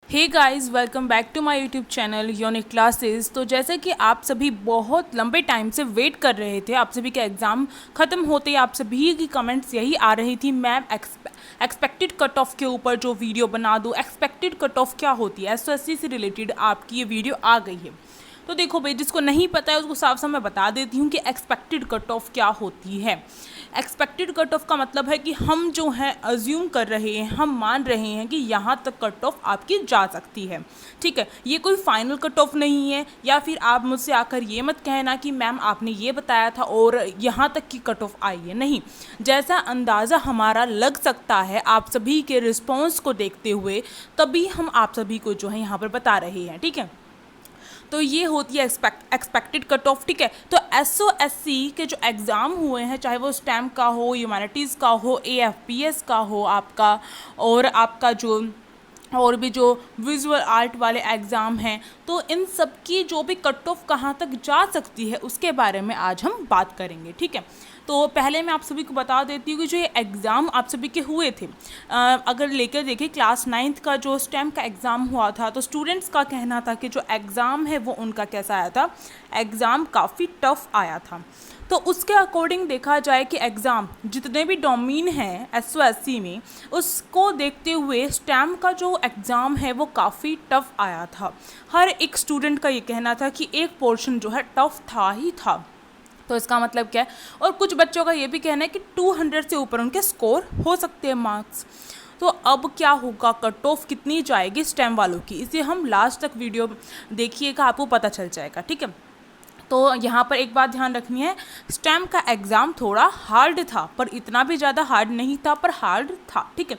Hey guys, welcome back to my YouTube channel unique classes. तो जैसे कि आप सभी बहुत लंबे टाइम से वेट कर रहे थे, आप सभी के एग्ज़ाम ख़त्म होते ही आप सभी की कमेंट्स यही आ रही थी, मैम एक्सपेक्टेड कट ऑफ के ऊपर जो वीडियो बना दूँ। एक्सपेक्टेड कट ऑफ क्या होती है, एसओएससी से रिलेटेड आपकी ये वीडियो आ गई है। तो देखो भाई, जिसको नहीं पता है उसको साफ साफ मैं बता देती हूँ कि एक्सपेक्टेड कट ऑफ क्या होती है। एक्सपेक्टेड कट ऑफ का मतलब है कि हम जो है अज्यूम कर रहे हैं, हम मान रहे हैं कि यहाँ तक कट ऑफ आपकी जा सकती है। ठीक है, ये कोई फाइनल कट ऑफ नहीं है, या फिर आप मुझसे आकर ये मत कहना कि मैम आपने ये बताया था और यहाँ तक की कट ऑफ आई है। नहीं, जैसा अंदाज़ा हमारा लग सकता है आप सभी के रिस्पॉन्स को देखते हुए, तभी हम आप सभी को जो है यहाँ पर बता रहे हैं। ठीक है, तो ये होती है एक्सपेक्टेड कट ऑफ। ठीक है, तो एसओएससी के जो एग्ज़ाम हुए हैं, चाहे वो स्टेम का हो, ह्यूमैनिटीज़ का हो, एएफपीएस का हो आपका, और आपका जो और भी जो विजुअल आर्ट वाले एग्ज़ाम हैं, तो इन सब की जो भी कट ऑफ कहाँ तक जा सकती है उसके बारे में आज हम बात करेंगे। ठीक है, तो पहले मैं आप सभी को बता देती हूँ कि जो ये एग्ज़ाम आप सभी के हुए थे, अगर लेकर देखें क्लास 9th का जो स्टेम का एग्ज़ाम हुआ था, तो स्टूडेंट्स का कहना था कि जो एग्ज़ाम है वो उनका कैसा आया था, एग्ज़ाम काफ़ी टफ आया था। तो उसके अकॉर्डिंग देखा जाए कि एग्ज़ाम जितने भी डोमेन हैं एसओएससी में, उसको देखते हुए स्टेम का जो एग्ज़ाम है वो काफ़ी टफ आया था। हर एक स्टूडेंट का ये कहना था कि एक पोर्शन जो है टफ था ही था। तो इसका मतलब क्या है, और कुछ बच्चों का ये भी कहना है कि 200 से ऊपर उनके स्कोर हो सकते हैं मार्क्स। तो अब क्या होगा, कट ऑफ कितनी जाएगी स्टेम वालों की, इसे हम लास्ट तक वीडियो देखिएगा, आपको पता चल जाएगा। ठीक है, तो यहाँ पर एक बात ध्यान रखनी है, स्टेम का एग्ज़ाम थोड़ा हार्ड था, पर इतना भी ज़्यादा हार्ड नहीं था, पर हार्ड था। ठीक है,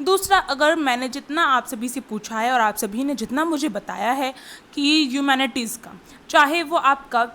दूसरा, अगर मैंने जितना आप सभी से पूछा है और आप सभी ने जितना मुझे बताया है कि ह्यूमैनिटीज़ का, चाहे वो आपका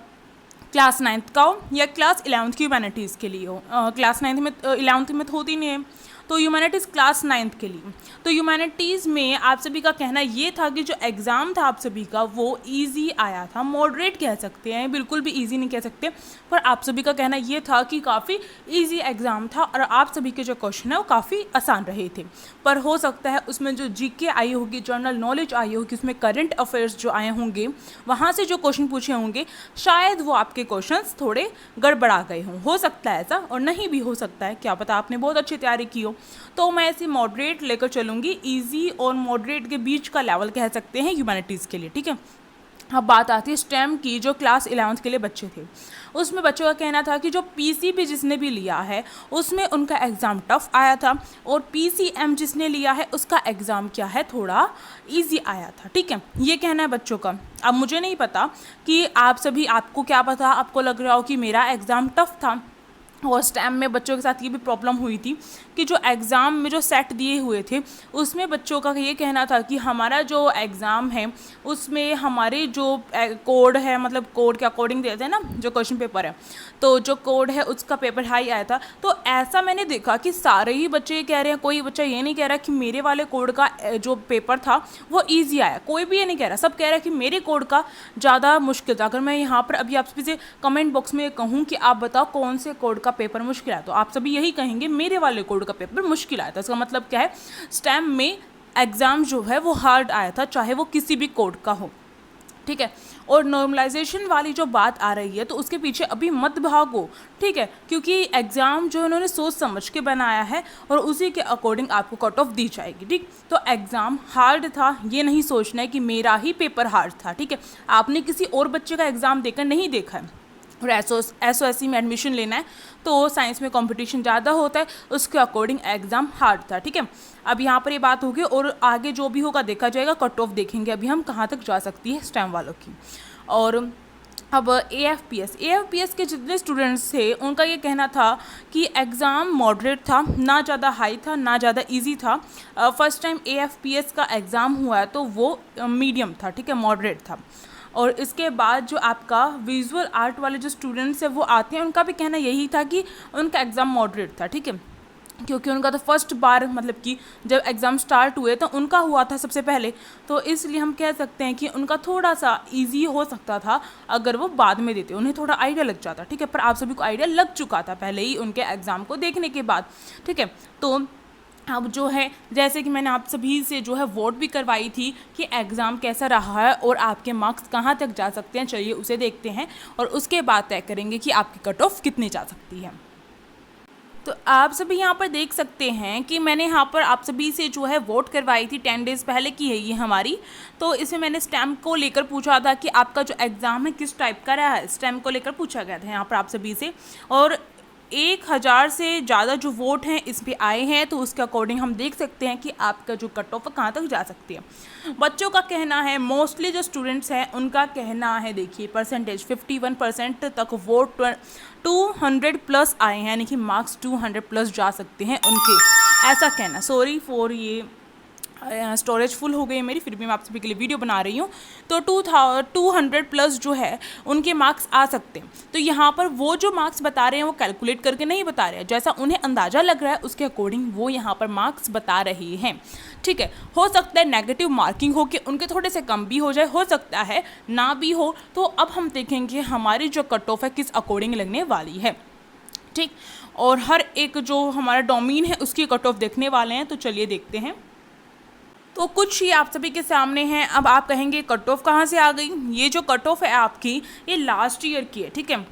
क्लास 9th का हो या क्लास 11th की ह्यूमैनिटीज़ के लिए हो, क्लास 9th में 11th में तो होती नहीं है, तो ह्यूमैनिटीज़ क्लास 9th के लिए। तो ह्यूमैनिटीज़ में आप सभी का कहना ये था कि जो एग्ज़ाम था आप सभी का वो इजी आया था, मॉडरेट कह सकते हैं, बिल्कुल भी इजी नहीं कह सकते, पर आप सभी का कहना ये था कि काफ़ी इजी एग्ज़ाम था और आप सभी के जो क्वेश्चन है वो काफ़ी आसान रहे थे। पर हो सकता है उसमें जो जीके आई होगी, जनरल नॉलेज आई होगी, उसमें करंट अफेयर्स जो आए होंगे, वहाँ से जो क्वेश्चन पूछे होंगे, शायद वो आपके क्वेश्चंस थोड़े गड़बड़ा गए हों। हो सकता है ऐसा, और नहीं भी हो सकता है, क्या पता आपने बहुत अच्छी तैयारी की हो। तो मैं ऐसे मॉडरेट लेकर चलूँगी, इजी और मॉडरेट के बीच का लेवल कह सकते हैं ह्यूमैनिटीज़ के लिए। ठीक है, अब बात आती है स्टेम की, जो क्लास 11th के लिए बच्चे थे, उसमें बच्चों का कहना था कि जो पीसीबी जिसने भी लिया है उसमें उनका एग्ज़ाम टफ आया था, और पीसीएम जिसने लिया है उसका एग्ज़ाम क्या है, थोड़ा इजी आया था। ठीक है, ये कहना है बच्चों का। अब मुझे नहीं पता कि आप सभी, आपको क्या पता, आपको लग रहा हो कि मेरा एग्ज़ाम टफ था, और स्टेम में बच्चों के साथ ये भी प्रॉब्लम हुई थी कि जो एग्ज़ाम में जो सेट दिए हुए थे उसमें बच्चों का ये कहना था कि हमारा जो एग्ज़ाम है उसमें हमारे जो कोड है, मतलब कोड के अकॉर्डिंग देते हैं ना जो क्वेश्चन पेपर है, तो जो कोड है उसका पेपर हाई आया था। तो ऐसा मैंने देखा कि सारे ही बच्चे ये कह रहे हैं, कोई बच्चा ये नहीं कह रहा कि मेरे वाले कोड का जो पेपर था वो ईजी आया, कोई भी ये नहीं कह रहा, सब कह रहा है कि मेरे कोड का ज़्यादा मुश्किल था। अगर मैं यहाँ पर अभी आप सभी से कमेंट बॉक्स में कहूँ कि आप बताओ कौन से कोड का पेपर मुश्किल आया, तो आप सभी यही कहेंगे मेरे वाले कोड का पेपर मुश्किल आया था। इसका मतलब क्या है, स्टेम में एग्ज़ाम जो है वो हार्ड आया था, चाहे वो किसी भी कोड का हो। ठीक है, और नॉर्मलाइजेशन वाली जो बात आ रही है तो उसके पीछे अभी मत भागो। ठीक है, क्योंकि एग्ज़ाम जो उन्होंने सोच समझ के बनाया है और उसी के अकॉर्डिंग आपको कट ऑफ दी जाएगी। ठीक, तो एग्ज़ाम हार्ड था, ये नहीं सोचना है कि मेरा ही पेपर हार्ड था। ठीक है, आपने किसी और बच्चे का एग्ज़ाम देकर नहीं देखा है, और एसओएससी में एडमिशन लेना है तो साइंस में कंपटीशन ज़्यादा होता है, उसके अकॉर्डिंग एग्ज़ाम हार्ड था। ठीक है, अब यहाँ पर ये बात होगी और आगे जो भी होगा देखा जाएगा, कट ऑफ देखेंगे अभी हम कहाँ तक जा सकती है स्टेम वालों की। और अब एएफपीएस के जितने स्टूडेंट्स थे उनका ये कहना था कि एग्ज़ाम मॉडरेट था, ना ज़्यादा हाई था ना ज़्यादा इजी था। फर्स्ट टाइम एएफपीएस का एग्ज़ाम हुआ है तो वो मीडियम था। ठीक है, मॉडरेट था। और इसके बाद जो आपका विजुअल आर्ट वाले जो स्टूडेंट्स हैं वो आते हैं, उनका भी कहना यही था कि उनका एग्ज़ाम मॉडरेट था। ठीक है, क्योंकि उनका तो फर्स्ट बार, मतलब कि जब एग्ज़ाम स्टार्ट हुए तो उनका हुआ था सबसे पहले, तो इसलिए हम कह सकते हैं कि उनका थोड़ा सा इजी हो सकता था अगर वो बाद में देते, उन्हें थोड़ा आइडिया लग जाता। ठीक है, पर आप सभी को आइडिया लग चुका था पहले ही उनके एग्ज़ाम को देखने के बाद। ठीक है, तो अब जो है जैसे कि मैंने आप सभी से जो है वोट भी करवाई थी कि एग्ज़ाम कैसा रहा है और आपके मार्क्स कहाँ तक जा सकते हैं, चलिए उसे देखते हैं और उसके बाद तय करेंगे कि आपकी कट ऑफ कितनी जा सकती है। तो आप सभी यहाँ पर देख सकते हैं कि मैंने यहाँ पर आप सभी से जो है वोट करवाई थी, 10 डेज़ पहले की है ये हमारी। तो इसमें मैंने स्टेम को लेकर पूछा था कि आपका जो एग्ज़ाम है किस टाइप का रहा है, स्टेम को लेकर पूछा गया था यहाँ पर आप सभी से। और 1000 से ज़्यादा जो वोट हैं इस पे आए हैं, तो उसके अकॉर्डिंग हम देख सकते हैं कि आपका जो कट ऑफ कहाँ तक जा सकती है। बच्चों का कहना है, मोस्टली जो स्टूडेंट्स हैं उनका कहना है, देखिए परसेंटेज 51% तक वोट 200 प्लस आए हैं, यानी कि मार्क्स 200 प्लस जा सकते हैं उनके, ऐसा कहना। सॉरी फॉर ये स्टोरेज फुल हो गई है मेरी, फिर भी मैं आप सभी के लिए वीडियो बना रही हूँ। तो 200 प्लस जो है उनके मार्क्स आ सकते हैं। तो यहाँ पर वो जो मार्क्स बता रहे हैं वो कैलकुलेट करके नहीं बता रहे हैं, जैसा उन्हें अंदाज़ा लग रहा है उसके अकॉर्डिंग वो यहाँ पर मार्क्स बता रहे हैं। ठीक है, हो सकता है नेगेटिव मार्किंग हो कि उनके थोड़े से कम भी हो जाए, हो सकता है ना भी हो। तो अब हम देखेंगे हमारी जो कट ऑफ है किस अकॉर्डिंग लगने वाली है। ठीक, और हर एक जो हमारा डोमेन है उसकी कट ऑफ देखने वाले हैं, तो चलिए देखते हैं। तो कुछ ही आप सभी के सामने हैं। अब आप कहेंगे कट ऑफ कहाँ से आ गई? ये जो कट ऑफ है आपकी, ये लास्ट ईयर की है। ठीक है,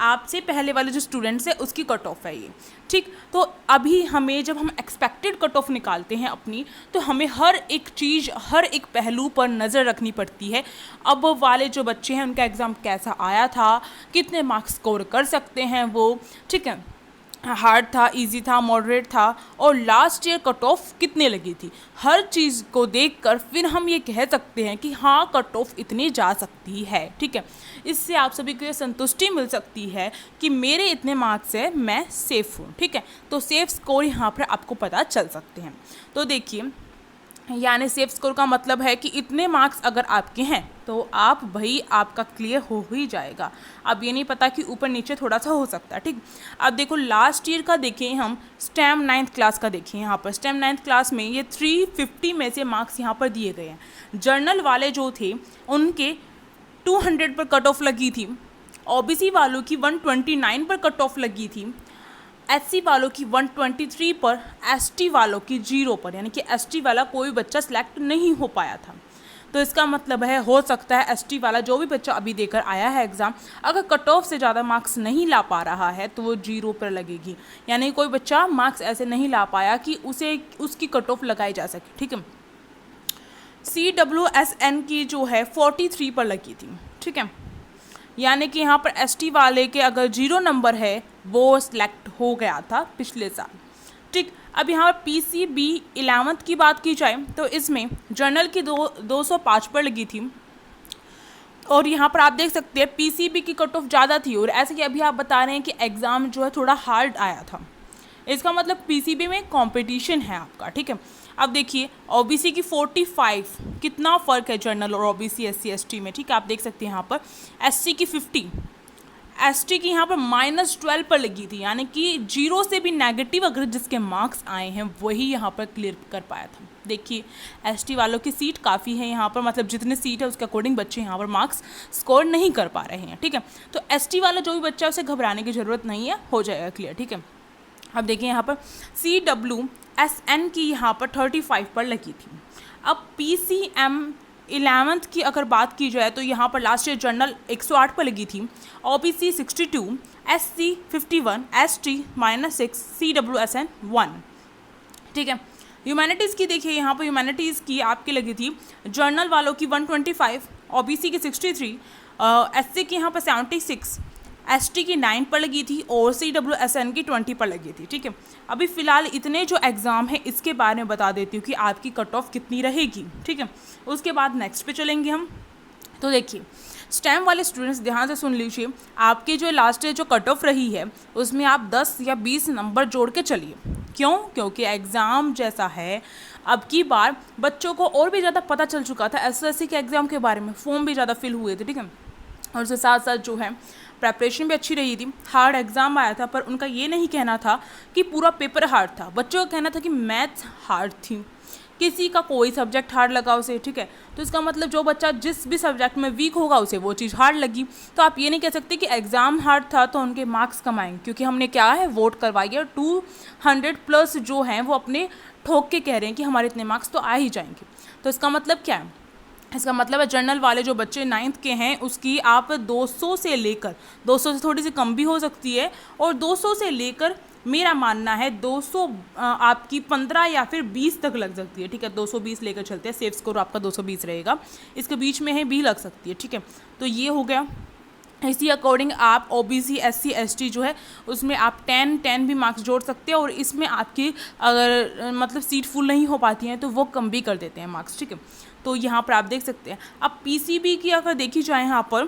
आपसे पहले वाले जो स्टूडेंट्स है उसकी कट ऑफ है ये। ठीक, तो अभी हमें जब हम एक्सपेक्टेड कट ऑफ निकालते हैं अपनी, तो हमें हर एक चीज़, हर एक पहलू पर नज़र रखनी पड़ती है। अब वाले जो बच्चे हैं उनका एग्ज़ाम कैसा आया था, कितने मार्क्स स्कोर कर सकते हैं वो, ठीक है, हार्ड था, इजी था, मॉडरेट था, और लास्ट ईयर कट ऑफ कितने लगी थी। हर चीज़ को देखकर फिर हम ये कह सकते हैं कि हाँ कट ऑफ इतनी जा सकती है। ठीक है, इससे आप सभी को ये संतुष्टि मिल सकती है कि मेरे इतने मार्क्स है, मैं सेफ़ हूँ। ठीक है, तो सेफ़ स्कोर यहाँ पर आपको पता चल सकते हैं। तो देखिए, यानी सेफ स्कोर का मतलब है कि इतने मार्क्स अगर आपके हैं तो आप भाई आपका क्लियर हो ही जाएगा। अब ये नहीं पता कि ऊपर नीचे थोड़ा सा हो सकता है। ठीक, अब देखो लास्ट ईयर का देखें हम, स्टेम 9th क्लास का देखें। यहाँ पर स्टेम 9th क्लास में ये 350 में से मार्क्स यहाँ पर दिए गए हैं। जर्नल वाले जो थे उनके 200 पर कट ऑफ लगी थी, ओबीसी वालों की 129 पर कट ऑफ लगी थी, एससी वालों की 123 पर, एसटी वालों की 0 पर, यानी कि एसटी वाला कोई बच्चा सिलेक्ट नहीं हो पाया था। तो इसका मतलब है, हो सकता है एसटी वाला जो भी बच्चा अभी देकर आया है एग्ज़ाम, अगर कट ऑफ से ज़्यादा मार्क्स नहीं ला पा रहा है तो वो 0 पर लगेगी। यानी कोई बच्चा मार्क्स ऐसे नहीं ला पाया कि उसे उसकी कट ऑफ लगाई जा सके। ठीक है, CWSN की जो है 43 पर लगी थी। ठीक है, यानी कि यहाँ पर एसटी वाले के अगर 0 नंबर है वो सिलेक्ट हो गया था पिछले साल। ठीक, अब यहाँ पर PCB 11th की बात की जाए तो इसमें जर्नल की 205 पर लगी थी, और यहाँ पर आप देख सकते हैं PCB की कट ऑफ ज़्यादा थी। और ऐसे कि अभी आप बता रहे हैं कि एग्ज़ाम जो है थोड़ा हार्ड आया था, इसका मतलब PCB में कंपटीशन है आपका। ठीक है, अब देखिए ओबीसी की 45, कितना फ़र्क है जर्नल और ओबीसी SC ST में। ठीक है, आप देख सकते हैं यहाँ पर SC की 50, ST की यहाँ पर -12 पर लगी थी, यानी कि 0 से भी नेगेटिव अगर जिसके मार्क्स आए हैं वही यहाँ पर क्लियर कर पाया था। देखिए ST वालों की सीट काफ़ी है यहाँ पर, मतलब जितने सीट है उसके अकॉर्डिंग बच्चे यहाँ पर मार्क्स स्कोर नहीं कर पा रहे हैं। ठीक है, तो ST वाला जो भी बच्चा है उसे घबराने की ज़रूरत नहीं है, हो जाएगा क्लियर। ठीक है, अब देखिए यहाँ पर CWSN की यहाँ पर 35 पर लगी थी। अब PCM 11th की अगर बात की जाए तो यहाँ पर लास्ट ईयर जर्नल 108 पर लगी थी, OBC 62, SC 51, ST -6, CWSN 1। ठीक है, ह्यूमैनिटीज़ की देखिए, यहाँ पर ह्यूमैनिटीज़ की आपकी लगी थी जर्नल वालों की 125, OBC की 63, SC की यहाँ पर 76, ST की 9 पर लगी थी, और CWSN की 20 पर लगी थी। ठीक है, अभी फ़िलहाल इतने जो एग्ज़ाम है इसके बारे में बता देती हूँ कि आपकी कट ऑफ कितनी रहेगी। ठीक है, उसके बाद नेक्स्ट पे चलेंगे हम। तो देखिए स्टेम वाले स्टूडेंट्स ध्यान से सुन लीजिए, आपकी जो लास्ट ईयर जो कट ऑफ रही है उसमें आप 10 या 20 नंबर जोड़ के चलिए। क्यों? क्योंकि एग्ज़ाम जैसा है, अब की बार बच्चों को और भी ज़्यादा पता चल चुका था SSC के एग्ज़ाम के बारे में, फॉर्म भी ज़्यादा फिल हुए थे। ठीक है, और उसके साथ साथ जो है प्रेपरेशन भी अच्छी रही थी। हार्ड एग्ज़ाम आया था, पर उनका ये नहीं कहना था कि पूरा पेपर हार्ड था। बच्चों का कहना था कि मैथ्स हार्ड थी, किसी का कोई सब्जेक्ट हार्ड लगा उसे, ठीक है। तो इसका मतलब जो बच्चा जिस भी सब्जेक्ट में वीक होगा उसे वो चीज़ हार्ड लगी। तो आप ये नहीं कह सकते कि एग्ज़ाम हार्ड था तो उनके मार्क्स कम आएंगे, क्योंकि हमने क्या है वोट करवाई है और 200+ जो हैं वो अपने ठोक के कह रहे हैं कि हमारे इतने मार्क्स तो आ ही जाएंगे। तो इसका मतलब क्या है, इसका मतलब है जनरल वाले जो बच्चे 9th के हैं उसकी आप 200 से लेकर, 200 से थोड़ी सी कम भी हो सकती है, और 200 से लेकर मेरा मानना है 200 आपकी 15 या फिर 20 तक लग सकती है, ठीक है। 220 लेकर चलते हैं, सेफ स्कोर आपका 220 रहेगा, इसके बीच में है भी लग सकती है, ठीक है। तो ये हो गया। इसी अकॉर्डिंग आप OBC SC ST जो है उसमें आप 10 भी मार्क्स जोड़ सकते हैं, और इसमें आपकी अगर मतलब सीट फुल नहीं हो पाती हैं तो वो कम भी कर देते हैं मार्क्स, ठीक है। तो यहाँ पर आप देख सकते हैं। अब PCB की अगर देखी जाए यहाँ पर,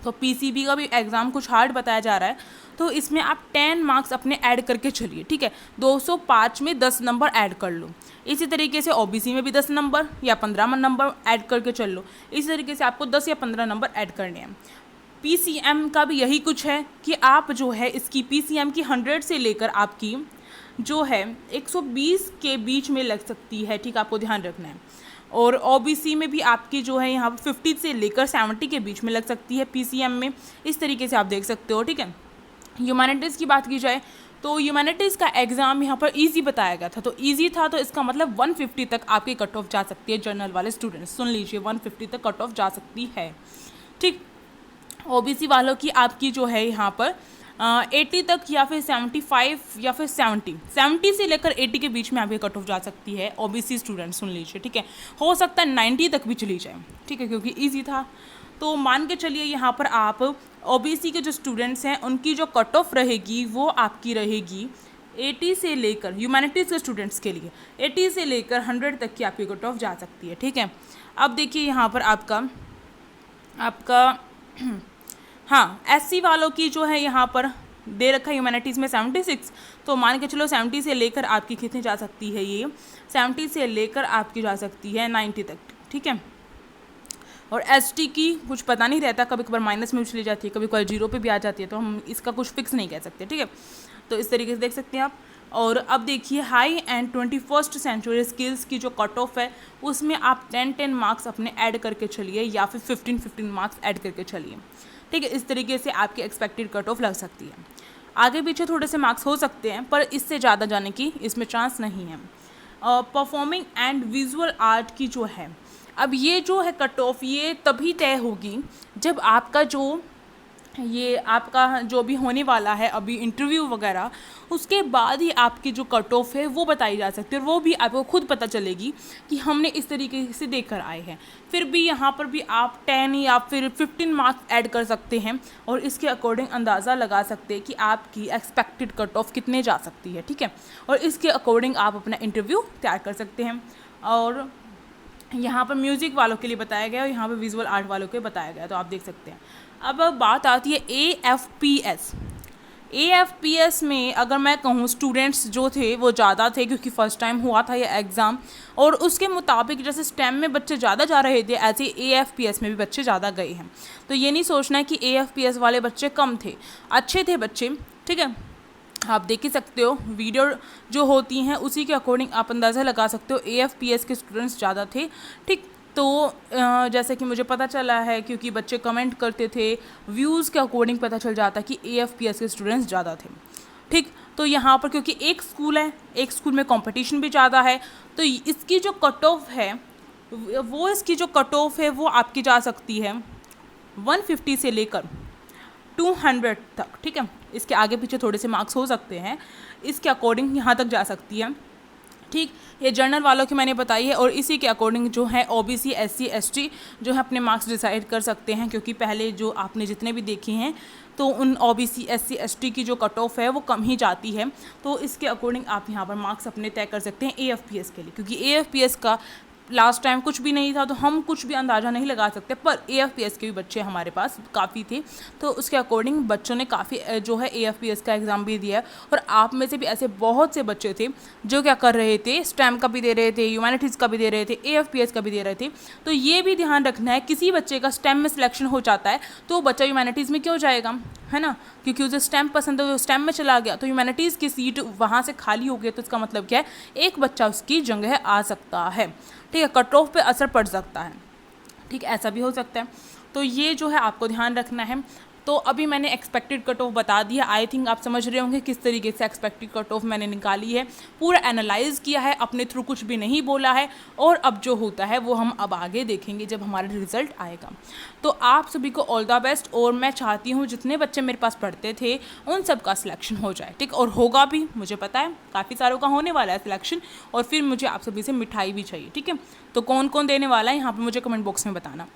तो PCB का भी एग्ज़ाम कुछ हार्ड बताया जा रहा है, तो इसमें आप 10 मार्क्स अपने ऐड करके चलिए, ठीक है। 205 में 10 नंबर ऐड कर लो। इसी तरीके से OBC में भी 10 नंबर या 15 नंबर ऐड करके चल लो। इसी तरीके से आपको 10 या 15 नंबर ऐड करने हैं। PCM का भी यही कुछ है कि आप जो है इसकी PCM की 100 से लेकर आपकी जो है 120 के बीच में लग सकती है, ठीक, आपको ध्यान रखना है। और OBC में भी आपकी जो है यहाँ पर 50 से लेकर 70 के बीच में लग सकती है PCM में। इस तरीके से आप देख सकते हो, ठीक है। ह्यूमैनिटीज़ की बात की जाए तो ह्यूमैनिटीज़ का एग्ज़ाम यहाँ पर इजी बताया गया था, तो इजी था तो इसका मतलब 150 तक आपकी कट ऑफ जा सकती है। जनरल वाले स्टूडेंट्स सुन लीजिए, 150 तक कट ऑफ जा सकती है, ठीक। OBC वालों की आपकी जो है यहाँ पर 80 तक या फिर 75 या फिर 70 से लेकर 80 के बीच में आपकी कट ऑफ जा सकती है। OBC स्टूडेंट सुन लीजिए, ठीक है। हो सकता है 90 तक भी चली जाए, ठीक है, क्योंकि ईजी था। तो मान के चलिए यहाँ पर आप OBC के जो स्टूडेंट्स हैं उनकी जो कट ऑफ रहेगी वो आपकी रहेगी 80 से लेकर, ह्यूमैनिटीज़ के स्टूडेंट्स के लिए 80 से लेकर 100 तक की आपकी कट ऑफ जा सकती है, ठीक है। अब देखिए यहाँ पर आपका हाँ, SC वालों की जो है यहाँ पर दे रखा है ह्यूमैनिटीज़ में 76, तो मान के चलो 70 से लेकर आपकी कितनी जा सकती है, ये 70 से लेकर आपकी जा सकती है 90 तक, ठीक है। और ST की कुछ पता नहीं रहता, कभी कभार माइनस में भी चली जाती है, कभी कभार 0 पे भी आ जाती है, तो हम इसका कुछ फिक्स नहीं कह सकते, ठीक है। तो इस तरीके से देख सकते हैं आप। और अब देखिए high and 21st century skills की जो कट ऑफ है उसमें आप 10 मार्क्स अपने ऐड करके चलिए या फिर 15 मार्क्स ऐड करके चलिए, ठीक है। इस तरीके से आपकी एक्सपेक्टेड कट ऑफ लग सकती है। आगे पीछे थोड़े से मार्क्स हो सकते हैं पर इससे ज़्यादा जाने की इसमें चांस नहीं है। परफॉर्मिंग एंड विजुअल आर्ट की जो है, अब ये जो है कट ऑफ ये तभी तय होगी जब आपका जो भी होने वाला है अभी इंटरव्यू वगैरह, उसके बाद ही आपकी जो कट ऑफ है वो बताई जा सकती है, और वो भी आपको खुद पता चलेगी कि हमने इस तरीके से देख कर आए हैं। फिर भी यहाँ पर भी आप 10 या फिर 15 मार्क्स ऐड कर सकते हैं और इसके अकॉर्डिंग अंदाज़ा लगा सकते हैं कि आपकी एक्सपेक्टेड कट ऑफ कितने जा सकती है, ठीक है। और इसके अकॉर्डिंग आप अपना इंटरव्यू तैयार कर सकते हैं। और यहाँ पर म्यूज़िक वालों के लिए बताया गया और यहाँ पर विजुअल आर्ट वालों के लिए बताया गया, तो आप देख सकते हैं। अब बात आती है AFPS में अगर मैं कहूँ स्टूडेंट्स जो थे वो ज़्यादा थे, क्योंकि फ़र्स्ट टाइम हुआ था ये एग्ज़ाम, और उसके मुताबिक जैसे स्टेम में बच्चे ज़्यादा जा रहे थे ऐसे AFPS में भी बच्चे ज़्यादा गए हैं। तो ये नहीं सोचना है कि AFPS वाले बच्चे कम थे, अच्छे थे बच्चे, ठीक है। आप देख ही सकते हो वीडियो जो होती हैं उसी के अकॉर्डिंग आप अंदाज़ा लगा सकते हो AFPS के स्टूडेंट्स ज़्यादा थे, ठीक। तो जैसे कि मुझे पता चला है क्योंकि बच्चे कमेंट करते थे, व्यूज़ के अकॉर्डिंग पता चल जाता कि AFPS के स्टूडेंट्स ज़्यादा थे, ठीक। तो यहाँ पर क्योंकि एक स्कूल है, एक स्कूल में कंपटीशन भी ज़्यादा है, तो इसकी जो कट ऑफ है वो आपकी जा सकती है 150 से लेकर 200 तक, ठीक है। इसके आगे पीछे थोड़े से मार्क्स हो सकते हैं, इसके अकॉर्डिंग यहाँ तक जा सकती है, ठीक। ये जर्नल वालों की मैंने बताई है, और इसी के अकॉर्डिंग जो है OBC SC ST जो है अपने मार्क्स डिसाइड कर सकते हैं, क्योंकि पहले जो आपने जितने भी देखे हैं तो उन OBC SC ST की जो कट ऑफ है वो कम ही जाती है। तो इसके अकॉर्डिंग आप यहाँ पर मार्क्स अपने तय कर सकते हैं AFPS के लिए, क्योंकि AFPS का लास्ट टाइम कुछ भी नहीं था तो हम कुछ भी अंदाज़ा नहीं लगा सकते, पर AFPS के भी बच्चे हमारे पास काफ़ी थे, तो उसके अकॉर्डिंग बच्चों ने काफ़ी जो है AFPS का एग्ज़ाम भी दिया है। और आप में से भी ऐसे बहुत से बच्चे थे जो क्या कर रहे थे, स्टेम का भी दे रहे थे, ह्यूमैनिटीज़ का भी दे रहे थे, AFPS का भी दे रहे थे। तो ये भी ध्यान रखना है, किसी बच्चे का स्टेम में सिलेक्शन हो जाता है तो बच्चा ह्यूमैनिटीज़ में क्यों जाएगा, है ना, क्योंकि उसे स्टेम पसंद है, वो स्टेम में चला गया, तो ह्यूमैनिटीज़ की सीट वहाँ से खाली हो गई, तो इसका मतलब क्या है, एक बच्चा उसकी जगह आ सकता है। ठीक है, कट ऑफ पे असर पड़ सकता है। ठीक, ऐसा भी हो सकता है। तो ये जो है आपको ध्यान रखना है। तो अभी मैंने एक्सपेक्टेड कट ऑफ बता दिया। आई थिंक आप समझ रहे होंगे किस तरीके से एक्सपेक्टेड कट ऑफ मैंने निकाली है, पूरा एनालाइज किया है, अपने थ्रू कुछ भी नहीं बोला है। और अब जो होता है वो हम अब आगे देखेंगे जब हमारा रिजल्ट आएगा। तो आप सभी को ऑल द बेस्ट, और मैं चाहती हूँ जितने बच्चे मेरे पास पढ़ते थे उन सब का सिलेक्शन हो जाए। ठीक, और होगा भी, मुझे पता है काफ़ी सारों का होने वाला है सिलेक्शन। और फिर मुझे आप सभी से मिठाई भी चाहिए। ठीक है, तो कौन कौन देने वाला है यहाँ पर मुझे कमेंट बॉक्स में बताना।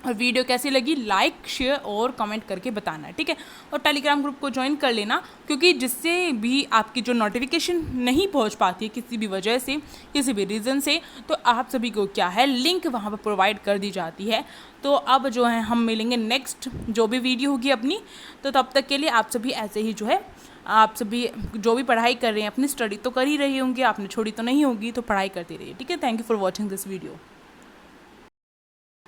और वीडियो कैसी लगी लाइक शेयर और कमेंट करके बताना है। ठीक है, और टेलीग्राम ग्रुप को ज्वाइन कर लेना, क्योंकि जिससे भी आपकी जो नोटिफिकेशन नहीं पहुंच पाती है किसी भी वजह से, किसी भी रीज़न से, तो आप सभी को क्या है लिंक वहां पर प्रोवाइड कर दी जाती है। तो अब जो है हम मिलेंगे नेक्स्ट जो भी वीडियो होगी अपनी। तो तब तक के लिए आप सभी ऐसे ही जो है, आप सभी जो भी पढ़ाई कर रहे हैं अपनी स्टडी तो कर ही रही होंगी, आपने छोड़ी तो नहीं होगी, तो पढ़ाई करते रहिए। ठीक है, thank you for watching this video.